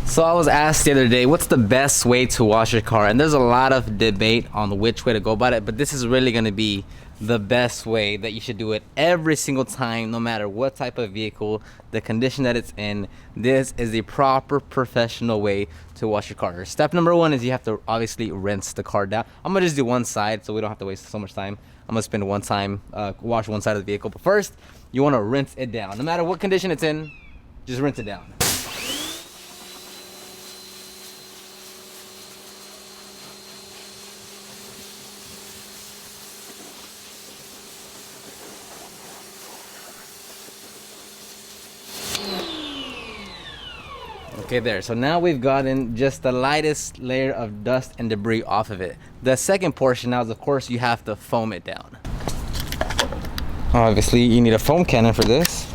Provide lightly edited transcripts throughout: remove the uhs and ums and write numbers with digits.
So I was asked the other day, what's the best way to wash your car? And there's a lot of debate on which way to go about it, but this is really going to be the best way that you should do it every single time, no matter what type of vehicle, the condition that it's in. This is the proper professional way to wash your car. Step number one is you have to obviously rinse the car down. I'm gonna just do one side so we don't have to waste so much time. I'm gonna spend one time, wash one side of the vehicle. But first, you wanna rinse it down. No matter what condition it's in, just rinse it down. Okay, there. So now we've gotten just the lightest layer of dust and debris off of it. The second portion now is, of course, you have to foam it down. Obviously, you need a foam cannon for this.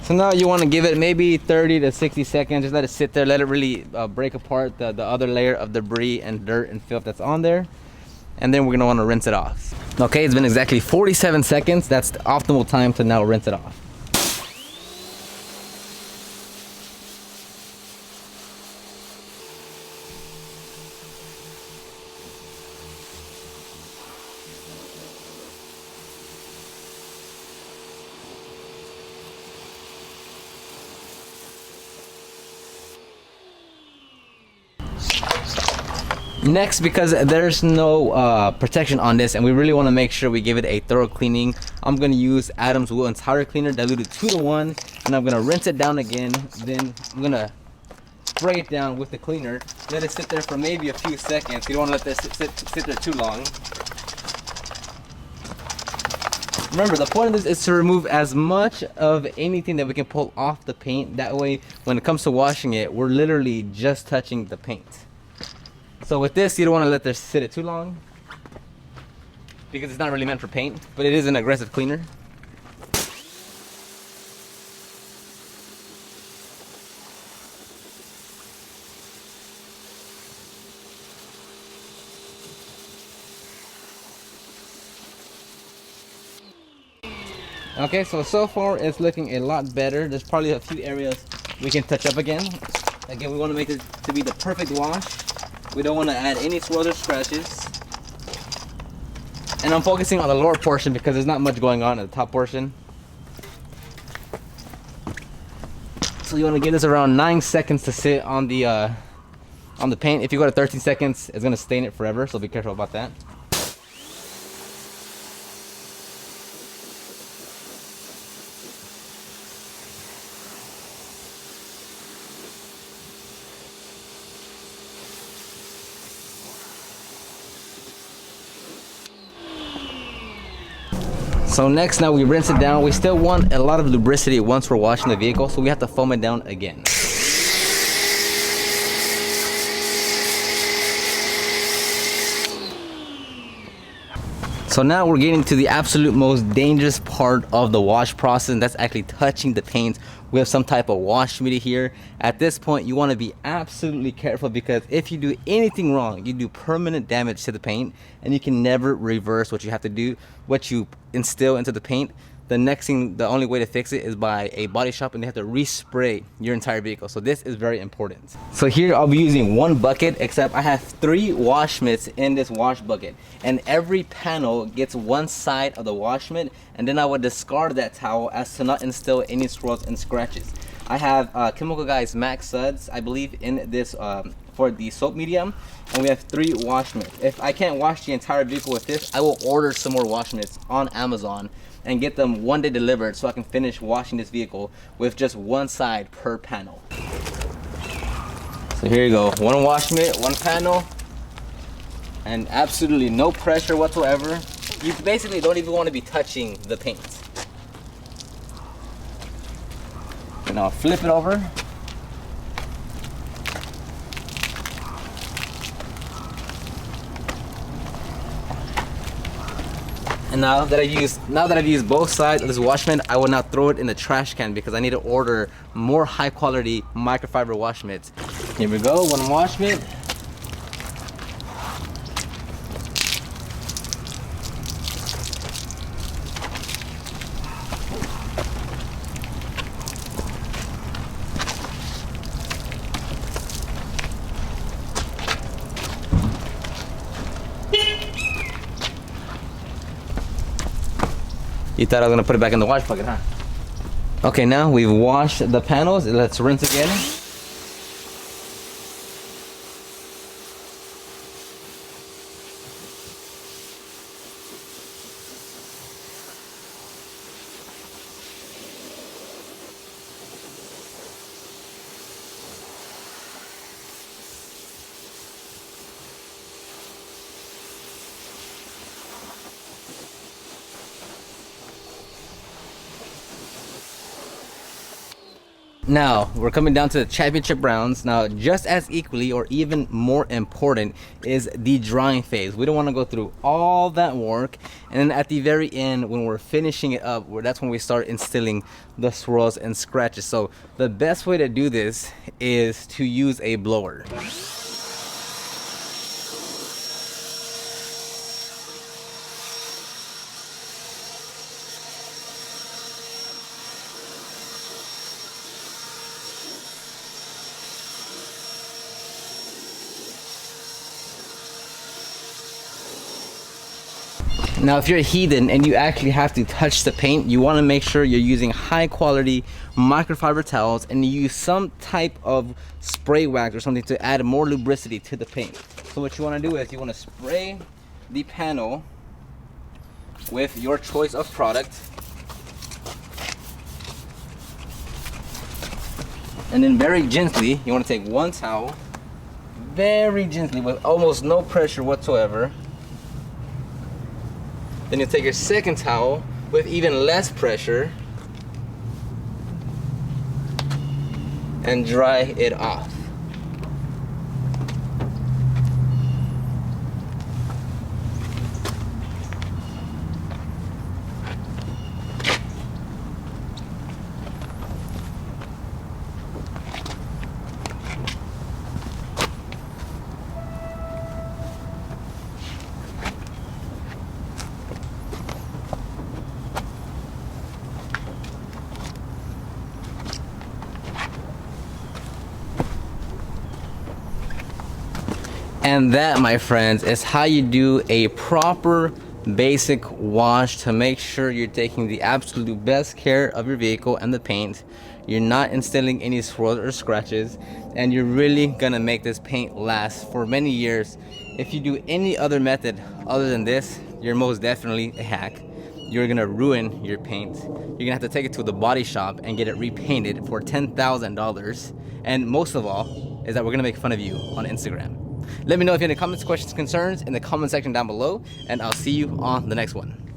So now you want to give it maybe 30 to 60 seconds. Just let it sit there. Let it really break apart the other layer of debris and dirt and filth that's on there. And then we're going to want to rinse it off. Okay, it's been exactly 47 seconds. That's the optimal time to now rinse it off. Next, because there's no protection on this and we really want to make sure we give it a thorough cleaning, I'm going to use Adam's Wheel and Tire Cleaner diluted 2 to 1, and I'm going to rinse it down again. Then I'm going to spray it down with the cleaner. Let it sit there for maybe a few seconds. You don't want to let this sit there too long. Remember, the point of this is to remove as much of anything that we can pull off the paint. That way, when it comes to washing it, we're literally just touching the paint. So with this, you don't want to let this sit it too long because it's not really meant for paint, but it is an aggressive cleaner. Okay, so far it's looking a lot better. There's probably a few areas we can touch up again. Again, we want to make it to be the perfect wash. We don't want to add any swirls or scratches. And I'm focusing on the lower portion because there's not much going on in the top portion. So you want to give this around 9 seconds to sit on the paint. If you go to 13 seconds, it's going to stain it forever, so be careful about that. So next, now we rinse it down. We still want a lot of lubricity once we're washing the vehicle, so we have to foam it down again. So now we're getting to the absolute most dangerous part of the wash process, and that's actually touching the paint. We have some type of wash media here. At this point, you want to be absolutely careful because if you do anything wrong, you do permanent damage to the paint, and you can never reverse what you have to do, what you instill into the paint. The next thing, the only way to fix it is by a body shop, and they have to respray your entire vehicle. So this is very important. So here I'll be using one bucket, except I have 3 wash mitts in this wash bucket, and every panel gets one side of the wash mitt, and then I would discard that towel as to not instill any swirls and scratches. I have Chemical Guys Max Suds, I believe, in this for the soap medium, and we have 3 wash mitts. If I can't wash the entire vehicle with this, I will order some more wash mitts on Amazon and get them one day delivered so I can finish washing this vehicle with just one side per panel. So here you go, 1 wash mitt, 1 panel, and absolutely no pressure whatsoever. You basically don't even want to be touching the paint. And I'll flip it over. And now that I've used both sides of this wash mitt, I will now throw it in the trash can because I need to order more high quality microfiber wash mitts. Here we go, 1 wash mitt. You thought I was gonna put it back in the wash bucket, huh? Okay, now we've washed the panels. Let's rinse again. Now we're coming down to the championship rounds. Now, just as equally or even more important is the drying phase. We don't want to go through all that work, and then at the very end, when we're finishing it up, that's when we start instilling the swirls and scratches. So the best way to do this is to use a blower. Now, if you're a heathen and you actually have to touch the paint, you want to make sure you're using high quality microfiber towels and you use some type of spray wax or something to add more lubricity to the paint. So what you want to do is you want to spray the panel with your choice of product, and then very gently you want to take one towel, very gently with almost no pressure whatsoever. Then you take your second towel with even less pressure and dry it off. And that, my friends, is how you do a proper basic wash to make sure you're taking the absolute best care of your vehicle and the paint. You're not instilling any swirls or scratches, and you're really gonna make this paint last for many years. If you do any other method other than this, you're most definitely a hack. You're gonna ruin your paint. You're gonna have to take it to the body shop and get it repainted for $10,000. And most of all is that we're gonna make fun of you on Instagram. Let me know if you have any comments, questions, concerns in the comment section down below, and I'll see you on the next one.